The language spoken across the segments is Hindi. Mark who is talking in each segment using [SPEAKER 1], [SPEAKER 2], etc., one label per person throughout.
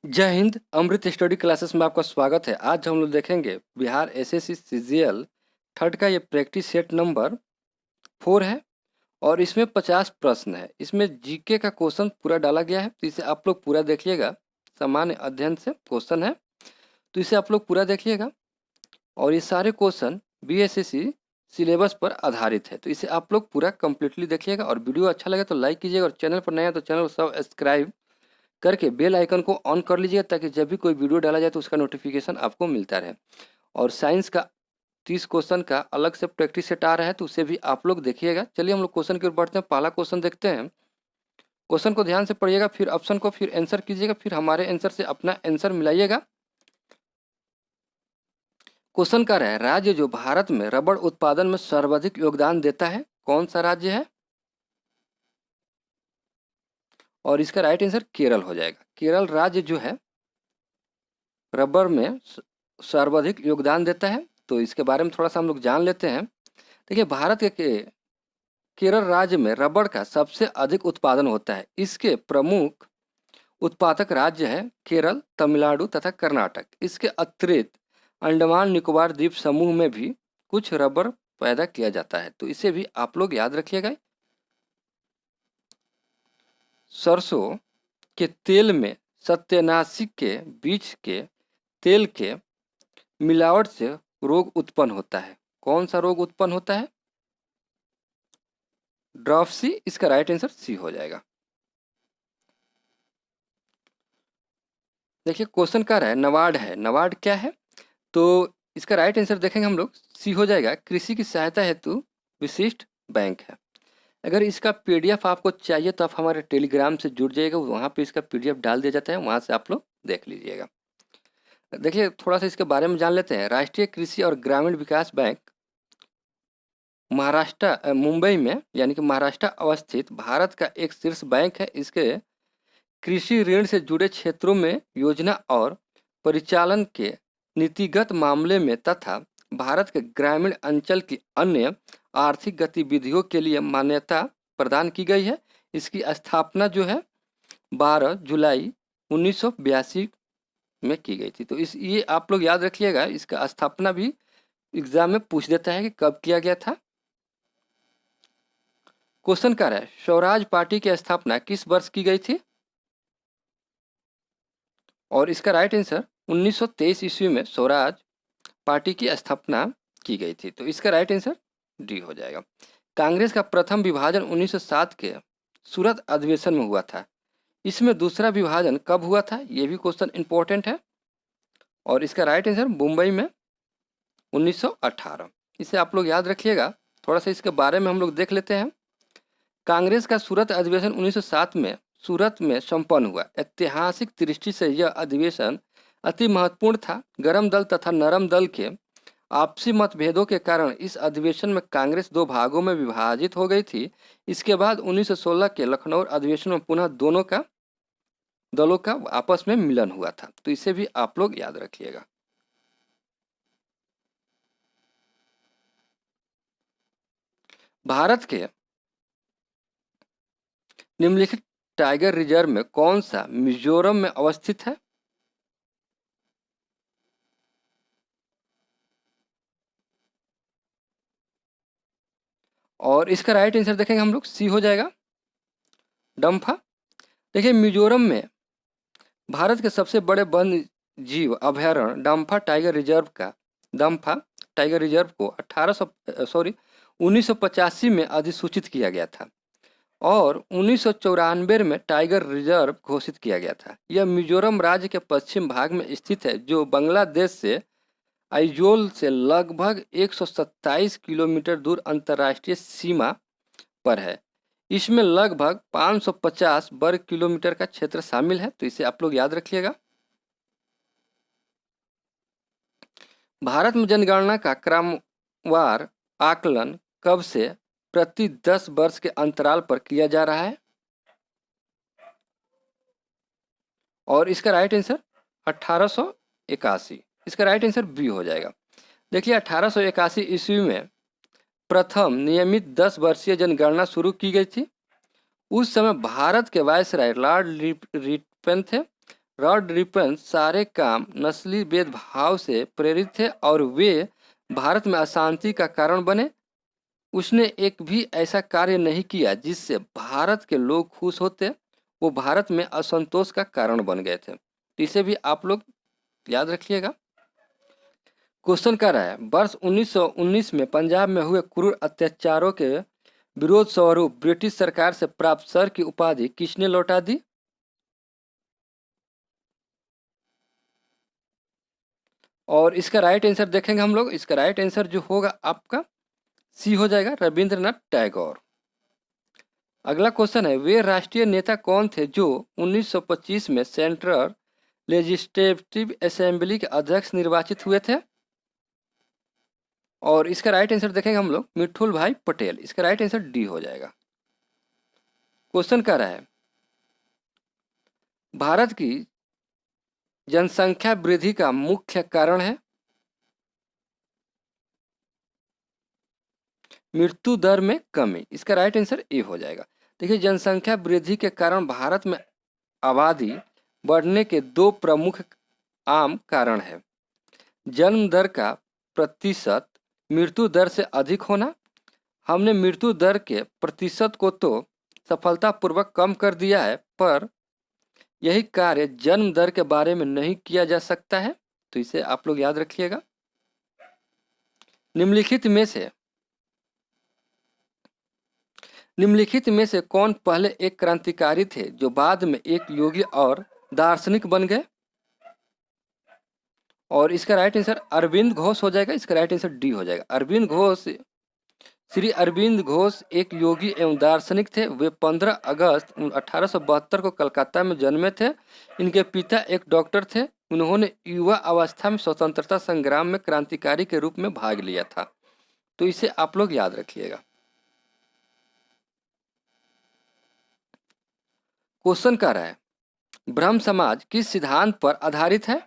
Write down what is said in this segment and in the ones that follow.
[SPEAKER 1] जय हिंद। अमृत स्टडी क्लासेस में आपका स्वागत है। आज हम लोग देखेंगे बिहार एसएससी सीजीएल थर्ड का ये प्रैक्टिस सेट नंबर 4 है और इसमें 50 प्रश्न है। इसमें जीके का क्वेश्चन पूरा डाला गया है, तो इसे आप लोग पूरा देखिएगा। सामान्य अध्ययन से क्वेश्चन है, तो इसे आप लोग पूरा देखिएगा। और ये सारे क्वेश्चन बीएसएससी सिलेबस पर आधारित है, तो इसे आप लोग पूरा कंप्लीटली देखिएगा। और वीडियो अच्छा लगे तो लाइक कीजिएगा, और चैनल पर नया है तो चैनल को सब्सक्राइब करके बेल आइकन को ऑन कर लीजिए, ताकि जब भी कोई वीडियो डाला जाए तो उसका नोटिफिकेशन आपको मिलता रहे। और साइंस का 30 क्वेश्चन का अलग से प्रैक्टिस सेट आ रहा है, तो उसे भी आप लोग देखिएगा। चलिए हम लोग क्वेश्चन की ओर बढ़ते हैं। पहला क्वेश्चन देखते हैं। क्वेश्चन को ध्यान से पढ़िएगा, फिर ऑप्शन को फिर आंसर कीजिएगा, फिर हमारे आंसर से अपना आंसर मिलाइएगा। क्वेश्चन का है, राज्य जो भारत में रबड़ उत्पादन में सर्वाधिक योगदान देता है, कौन सा राज्य है? और इसका राइट आंसर केरल हो जाएगा। केरल राज्य जो है रबर में सर्वाधिक योगदान देता है, तो इसके बारे में थोड़ा सा हम लोग जान लेते हैं। देखिए, भारत के केरल राज्य में रबड़ का सबसे अधिक उत्पादन होता है। इसके प्रमुख उत्पादक राज्य है केरल, तमिलनाडु तथा कर्नाटक। इसके अतिरिक्त अंडमान निकोबार द्वीप समूह में भी कुछ रबर पैदा किया जाता है, तो इसे भी आप लोग याद रखिएगा। सरसों के तेल में सत्यानाशी के बीज के तेल के मिलावट से रोग उत्पन्न होता है। कौन सा रोग उत्पन्न होता है? ड्रॉपसी। इसका राइट आंसर सी हो जाएगा। देखिए, क्वेश्चन का रहा है नबार्ड है। नबार्ड क्या है? तो इसका राइट आंसर देखेंगे हम लोग, सी हो जाएगा। कृषि की सहायता हेतु विशिष्ट बैंक है। अगर इसका पीडीएफ आपको चाहिए तो आप हमारे टेलीग्राम से जुड़ जाइएगा, वहाँ पे इसका पीडीएफ डाल दिया जाता है, वहाँ से आप लोग देख लीजिएगा। देखिए, थोड़ा सा इसके बारे में जान लेते हैं। राष्ट्रीय कृषि और ग्रामीण विकास बैंक महाराष्ट्र मुंबई में यानी कि महाराष्ट्र अवस्थित भारत का एक शीर्ष बैंक है। इसके कृषि ऋण से जुड़े क्षेत्रों में योजना और परिचालन के नीतिगत मामले में तथा भारत के ग्रामीण अंचल की अन्य आर्थिक गतिविधियों के लिए मान्यता प्रदान की गई है। इसकी स्थापना जो है 12 जुलाई 1982 में की गई थी। तो ये आप लोग याद रखिएगा। इसका स्थापना भी एग्जाम में पूछ देता है कि कब किया गया था। क्वेश्चन कर रहा है, स्वराज पार्टी की स्थापना किस वर्ष की गई थी? और इसका राइट आंसर 1923 ईस्वी में स्वराज पार्टी की स्थापना की गई थी, तो इसका राइट आंसर डी हो जाएगा। कांग्रेस का प्रथम विभाजन 1907 के सूरत अधिवेशन में हुआ था। इसमें दूसरा विभाजन कब हुआ था? ये भी क्वेश्चन इंपॉर्टेंट है। और इसका राइट आंसर मुंबई में 1918। इसे आप लोग याद रखिएगा। थोड़ा सा इसके बारे में हम लोग देख लेते हैं। कांग्रेस का सूरत अधिवेशन 1907 में सूरत में संपन्न हुआ। ऐतिहासिक दृष्टि से यह अधिवेशन अति महत्वपूर्ण था। गरम दल तथा नरम दल के आपसी मतभेदों के कारण इस अधिवेशन में कांग्रेस दो भागों में विभाजित हो गई थी। इसके बाद 1916 के लखनऊ अधिवेशन में पुनः दोनों का दलों का आपस में मिलन हुआ था, तो इसे भी आप लोग याद रखिएगा। भारत के निम्नलिखित टाइगर रिजर्व में कौन सा मिजोरम में अवस्थित है? और इसका राइट आंसर देखेंगे हम लोग, सी हो जाएगा, डम्फा। देखिए, मिजोरम में भारत के सबसे बड़े वन्य जीव अभयारण्य डम्फा टाइगर रिजर्व का डम्फा टाइगर रिजर्व को 1985 में अधिसूचित किया गया था और 1994 में टाइगर रिजर्व घोषित किया गया था। यह मिजोरम राज्य के पश्चिम भाग में स्थित है, जो बांग्लादेश से आइजोल से लगभग 127 किलोमीटर दूर अंतर्राष्ट्रीय सीमा पर है। इसमें लगभग 550 वर्ग किलोमीटर का क्षेत्र शामिल है, तो इसे आप लोग याद रखिएगा। भारत में जनगणना का क्रमवार आकलन कब से प्रति 10 वर्ष के अंतराल पर किया जा रहा है? और इसका राइट आंसर 1881। इसका राइट आंसर बी हो जाएगा। देखिए, 1881 ईस्वी में प्रथम नियमित 10 वर्षीय जनगणना शुरू की गई थी। उस समय भारत के वायसराय लॉर्ड रिपन थे। रॉड रिपन सारे काम नस्ली भेदभाव से प्रेरित थे और वे भारत में अशांति का कारण बने। उसने एक भी ऐसा कार्य नहीं किया जिससे भारत के लोग खुश होते, वो भारत में असंतोष का कारण बन गए थे। इसे भी आप लोग याद रखिएगा। क्वेश्चन कर रहा है, वर्ष 1919 में पंजाब में हुए क्रूर अत्याचारों के विरोध स्वरूप ब्रिटिश सरकार से प्राप्त सर की उपाधि किसने लौटा दी? और इसका राइट आंसर देखेंगे हम लोग। इसका राइट आंसर जो होगा आपका सी हो जाएगा, रविंद्रनाथ टैगोर। अगला क्वेश्चन है, वे राष्ट्रीय नेता कौन थे जो 1925 में सेंट्रल लेजिस्लेटिव असेंबली के अध्यक्ष निर्वाचित हुए थे? और इसका राइट आंसर देखेंगे हम लोग, मिठुल भाई पटेल। इसका राइट आंसर डी हो जाएगा। क्वेश्चन कर रहा है, भारत की जनसंख्या वृद्धि का मुख्य कारण है? मृत्यु दर में कमी। इसका राइट आंसर ए हो जाएगा। देखिए, जनसंख्या वृद्धि के कारण भारत में आबादी बढ़ने के दो प्रमुख आम कारण है। जन्म दर का प्रतिशत मृत्यु दर से अधिक होना। हमने मृत्यु दर के प्रतिशत को तो सफलतापूर्वक कम कर दिया है, पर यही कार्य जन्म दर के बारे में नहीं किया जा सकता है, तो इसे आप लोग याद रखिएगा। निम्नलिखित में से कौन पहले एक क्रांतिकारी थे जो बाद में एक योगी और दार्शनिक बन गए? और इसका राइट आंसर अरविंद घोष हो जाएगा। इसका राइट आंसर डी हो जाएगा। अरविंद घोष, श्री अरविंद घोष एक योगी एवं दार्शनिक थे। वे 15 अगस्त 1872 को कलकत्ता में जन्मे थे। इनके पिता एक डॉक्टर थे। उन्होंने युवा अवस्था में स्वतंत्रता संग्राम में क्रांतिकारी के रूप में भाग लिया था, तो इसे आप लोग याद रखिएगा। क्वेश्चन कर रहा है, ब्रह्म समाज किस सिद्धांत पर आधारित है?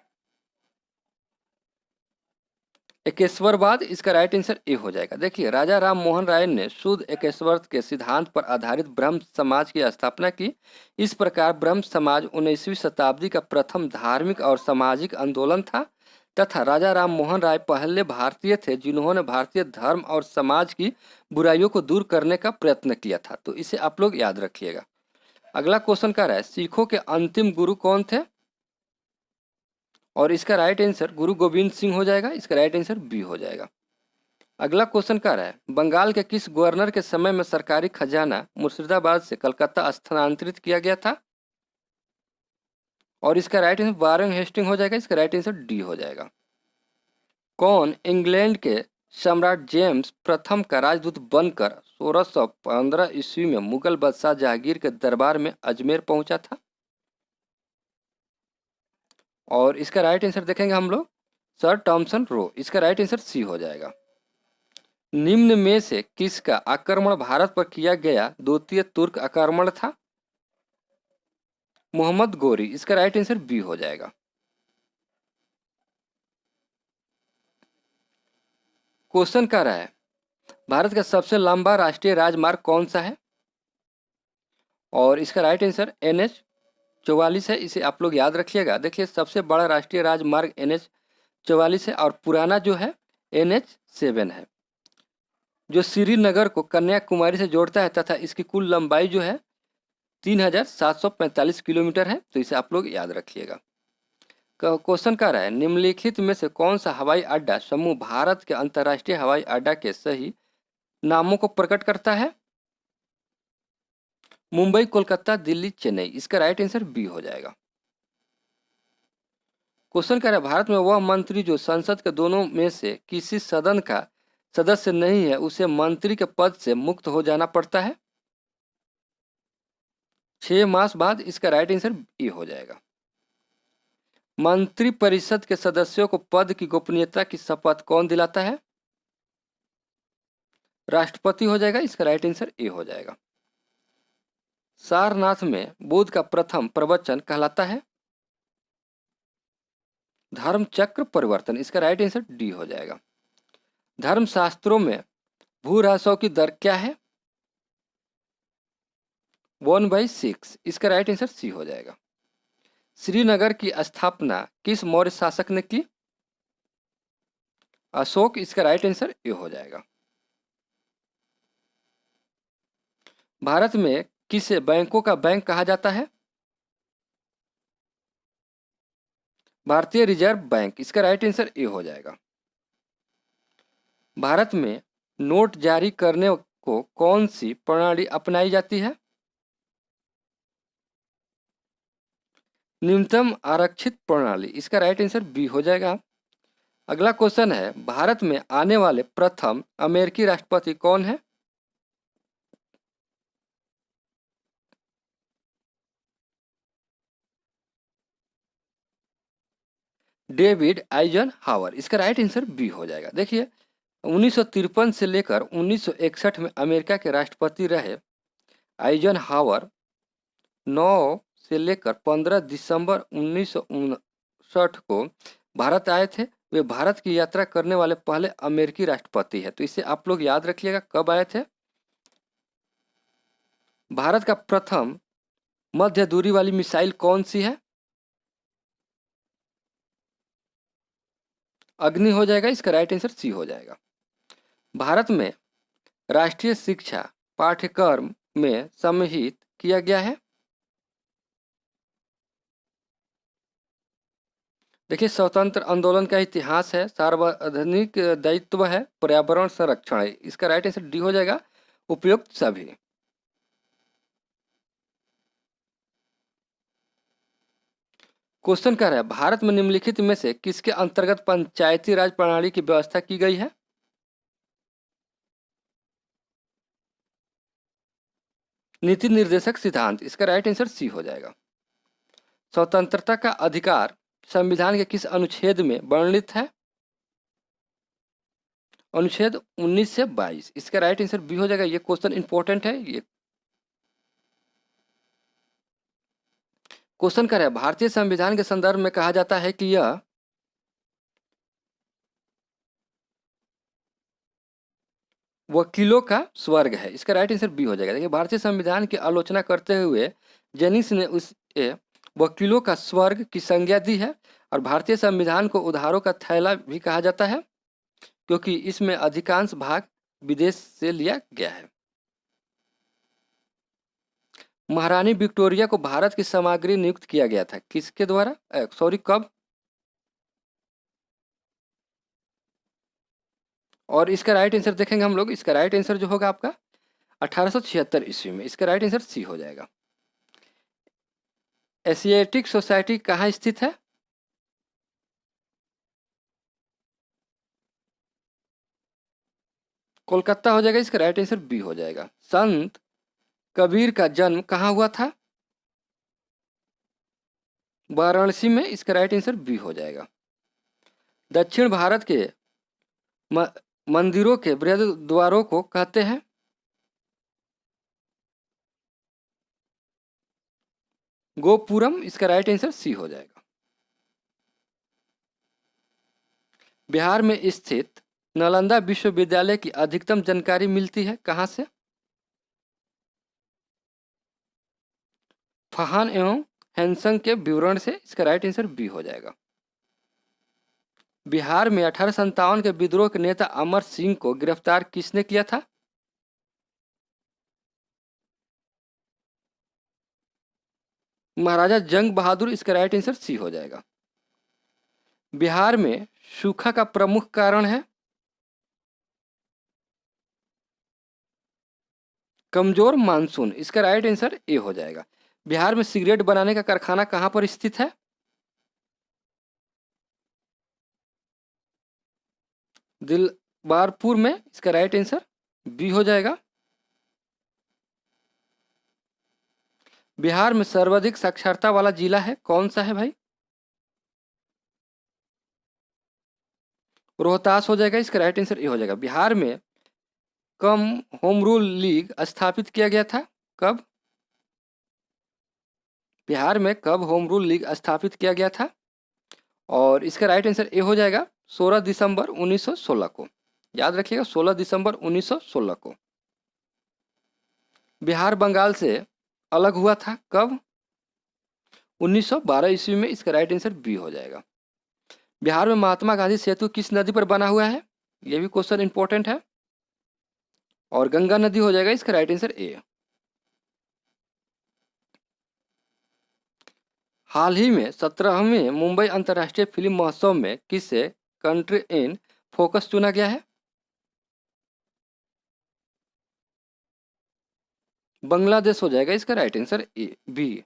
[SPEAKER 1] एकेश्वरवाद। इसका राइट आंसर ए हो जाएगा। देखिए, राजा राम मोहन राय ने शुद्ध एकेश्वर के सिद्धांत पर आधारित ब्रह्म समाज की स्थापना की। इस प्रकार ब्रह्म समाज 19वीं शताब्दी का प्रथम धार्मिक और सामाजिक आंदोलन था तथा राजा राम मोहन राय पहले भारतीय थे जिन्होंने भारतीय धर्म और समाज की बुराइयों को दूर करने का प्रयत्न किया था, तो इसे आप लोग याद रखिएगा। अगला क्वेश्चन क्या है, सिखों के अंतिम गुरु कौन थे? और इसका राइट आंसर गुरु गोविंद सिंह हो जाएगा। इसका राइट आंसर बी हो जाएगा। अगला क्वेश्चन क्या है, बंगाल के किस गवर्नर के समय में सरकारी खजाना मुर्शिदाबाद से कलकत्ता स्थानांतरित किया गया था? और इसका राइट आंसर वारेन हेस्टिंग हो जाएगा। इसका राइट आंसर डी हो जाएगा। कौन इंग्लैंड के सम्राट जेम्स प्रथम का राजदूत बनकर 1615 ईस्वी में मुगल बादशाह जहांगीर के दरबार में अजमेर पहुंचा था? और इसका राइट आंसर देखेंगे हम लोग, सर टॉमसन रो। इसका राइट आंसर सी हो जाएगा। निम्न में से किसका आक्रमण भारत पर किया गया द्वितीय तुर्क आक्रमण था? मोहम्मद गोरी। इसका राइट आंसर बी हो जाएगा। क्वेश्चन क्या रहा है, भारत का सबसे लंबा राष्ट्रीय राजमार्ग कौन सा है? और इसका राइट आंसर NH-44 है। इसे आप लोग याद रखिएगा। देखिए, सबसे बड़ा राष्ट्रीय राजमार्ग NH-44 है और पुराना जो है NH-7 है, जो श्रीनगर को कन्याकुमारी से जोड़ता है तथा इसकी कुल लंबाई जो है 3745 किलोमीटर है, तो इसे आप लोग याद रखिएगा। क्वेश्चन क्या रहा है, निम्नलिखित में से कौन सा हवाई अड्डा समूह भारत के अंतर्राष्ट्रीय हवाई अड्डा के सही नामों को प्रकट करता है? मुंबई, कोलकाता, दिल्ली, चेन्नई। इसका राइट आंसर बी हो जाएगा। क्वेश्चन क्या है, भारत में वह मंत्री जो संसद के दोनों में से किसी सदन का सदस्य नहीं है उसे मंत्री के पद से मुक्त हो जाना पड़ता है? 6 मास बाद। इसका राइट आंसर ए हो जाएगा। मंत्री परिषद के सदस्यों को पद की गोपनीयता की शपथ कौन दिलाता है? राष्ट्रपति हो जाएगा। इसका राइट आंसर ए हो जाएगा। सारनाथ में बुद्ध का प्रथम प्रवचन कहलाता है? धर्म चक्र परिवर्तन। इसका राइट आंसर डी हो जाएगा। धर्मशास्त्रों में भूराजस्व की दर क्या है? 1/6। इसका राइट आंसर सी हो जाएगा। श्रीनगर की स्थापना किस मौर्य शासक ने की? अशोक। इसका राइट आंसर ये हो जाएगा। भारत में किसे बैंकों का बैंक कहा जाता है? भारतीय रिजर्व बैंक। इसका राइट आंसर ये हो जाएगा। भारत में नोट जारी करने को कौन सी प्रणाली अपनाई जाती है? न्यूनतम आरक्षित प्रणाली। इसका राइट आंसर बी हो जाएगा। अगला क्वेश्चन है, भारत में आने वाले प्रथम अमेरिकी राष्ट्रपति कौन है? David Eisenhower. इसका राइट आंसर बी हो जाएगा। देखिए 1953 से लेकर 1961 में अमेरिका के राष्ट्रपति रहे आइजनहावर 9 से लेकर 15 दिसंबर 1959 को भारत आए थे। वे भारत की यात्रा करने वाले पहले अमेरिकी राष्ट्रपति है। तो इसे आप लोग याद रखिएगा कब आए थे। भारत का प्रथम मध्य दूरी वाली मिसाइल कौन सी है? अग्नि हो जाएगा। इसका राइट आंसर सी हो जाएगा। भारत में राष्ट्रीय शिक्षा पाठ्यक्रम में समाहित किया गया है। देखिए स्वतंत्र आंदोलन का इतिहास है, सार्वजनिक दायित्व है, पर्यावरण संरक्षण है। इसका राइट आंसर डी हो जाएगा, उपयुक्त सभी। क्वेश्चन कह रहा है, भारत में निम्नलिखित में से किसके अंतर्गत पंचायती राज प्रणाली की व्यवस्था की गई है? नीति निर्देशक सिद्धांत। इसका राइट आंसर सी हो जाएगा। स्वतंत्रता का अधिकार संविधान के किस अनुच्छेद में वर्णित है? अनुच्छेद 19 से 22। इसका राइट आंसर बी हो जाएगा। ये क्वेश्चन इंपॉर्टेंट है। ये क्वेश्चन कर रहा है, भारतीय संविधान के संदर्भ में कहा जाता है कि यह वकीलों का स्वर्ग है। इसका राइट आंसर बी हो जाएगा। देखिए भारतीय संविधान की आलोचना करते हुए जेनिस ने उसे वकीलों का स्वर्ग की संज्ञा दी है। और भारतीय संविधान को उधारों का थैला भी कहा जाता है क्योंकि इसमें अधिकांश भाग विदेश से लिया गया है। महारानी विक्टोरिया को भारत की सामग्री नियुक्त किया गया था किसके द्वारा? कब? और इसका राइट आंसर देखेंगे हम लोग। इसका राइट आंसर जो होगा आपका 1876 ईस्वी में। इसका राइट आंसर सी हो जाएगा। एशियाटिक सोसाइटी कहाँ स्थित है? कोलकाता हो जाएगा। इसका राइट आंसर बी हो जाएगा। संत कबीर का जन्म कहाँ हुआ था? वाराणसी में। इसका राइट आंसर बी हो जाएगा। दक्षिण भारत के मंदिरों के बृहद द्वारों को कहते हैं? गोपुरम। इसका राइट आंसर सी हो जाएगा। बिहार में स्थित नालंदा विश्वविद्यालय की अधिकतम जानकारी मिलती है कहाँ से? फहान एवं हैंसंग के विवरण से। इसका राइट आंसर बी हो जाएगा। बिहार में 1857 के विद्रोह के नेता अमर सिंह को गिरफ्तार किसने किया था? महाराजा जंग बहादुर। इसका राइट आंसर सी हो जाएगा। बिहार में सूखा का प्रमुख कारण है? कमजोर मानसून। इसका राइट आंसर ए हो जाएगा। बिहार में सिगरेट बनाने का कारखाना कहाँ पर स्थित है? दिलबारपुर में। इसका राइट आंसर बी हो जाएगा। बिहार में सर्वाधिक साक्षरता वाला जिला है कौन सा है भाई? रोहतास हो जाएगा। इसका राइट आंसर ए हो जाएगा। बिहार में कम होम रूल लीग स्थापित किया गया था कब? बिहार में कब होम रूल लीग स्थापित किया गया था? और इसका राइट आंसर ए हो जाएगा 16 दिसंबर 1916 को। याद रखिएगा 16 दिसंबर 1916 को। बिहार बंगाल से अलग हुआ था कब? 1912 ईस्वी में। इसका राइट आंसर बी हो जाएगा। बिहार में महात्मा गांधी सेतु किस नदी पर बना हुआ है? यह भी क्वेश्चन इंपॉर्टेंट है और गंगा नदी हो जाएगा। इसका राइट आंसर ए। हाल ही में 17वें मुंबई अंतर्राष्ट्रीय फिल्म महोत्सव में किसे कंट्री इन फोकस चुना गया है? बांग्लादेश हो जाएगा। इसका राइट आंसर ए बी।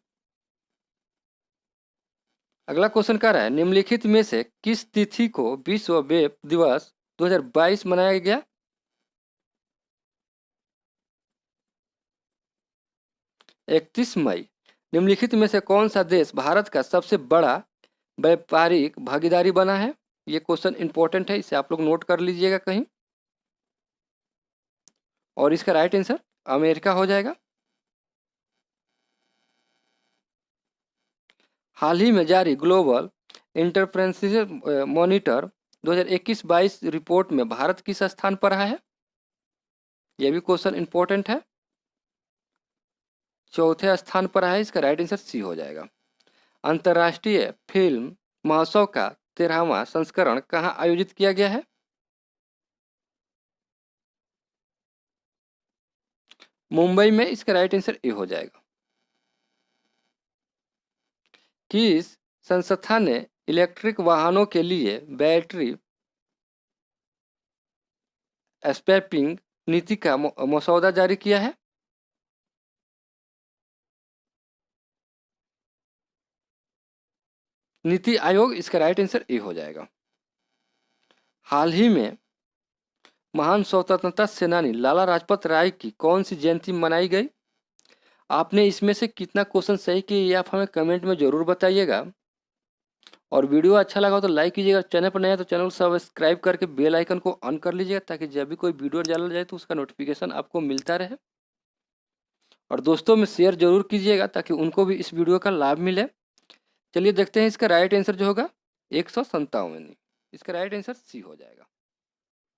[SPEAKER 1] अगला क्वेश्चन कह रहा है निम्नलिखित में से किस तिथि को विश्व वेब दिवस 2022 मनाया गया? 31 मई। निम्नलिखित में से कौन सा देश भारत का सबसे बड़ा व्यापारिक भागीदारी बना है? ये क्वेश्चन इंपॉर्टेंट है, इसे आप लोग नोट कर लीजिएगा कहीं। और इसका राइट आंसर अमेरिका हो जाएगा। हाल ही में जारी ग्लोबल एंटरप्रेन्योरशिप मॉनिटर 2021-22 रिपोर्ट में भारत किस स्थान पर रहा है? यह भी क्वेश्चन इंपॉर्टेंट है। चौथे स्थान पर है। इसका राइट आंसर सी हो जाएगा। अंतर्राष्ट्रीय फिल्म महोत्सव का 13वां संस्करण कहाँ आयोजित किया गया है? मुंबई में। इसका राइट आंसर ए हो जाएगा। किस संस्था ने इलेक्ट्रिक वाहनों के लिए बैटरी स्वैपिंग नीति का मसौदा जारी किया है? नीति आयोग। इसका राइट आंसर ए हो जाएगा। हाल ही में महान स्वतंत्रता सेनानी लाला लाजपत राय की कौन सी जयंती मनाई गई? आपने इसमें से कितना क्वेश्चन सही किए ये आप हमें कमेंट में ज़रूर बताइएगा। और वीडियो अच्छा लगा हो तो लाइक कीजिएगा। चैनल पर नया है तो चैनल को सब्सक्राइब करके बेल आइकन को ऑन कर लीजिएगा ताकि जब भी कोई वीडियो डाला जाए तो उसका नोटिफिकेशन आपको मिलता रहे। और दोस्तों में शेयर जरूर कीजिएगा ताकि उनको भी इस वीडियो का लाभ मिले। चलिए देखते हैं इसका राइट आंसर जो होगा 157। इसका राइट आंसर सी हो जाएगा।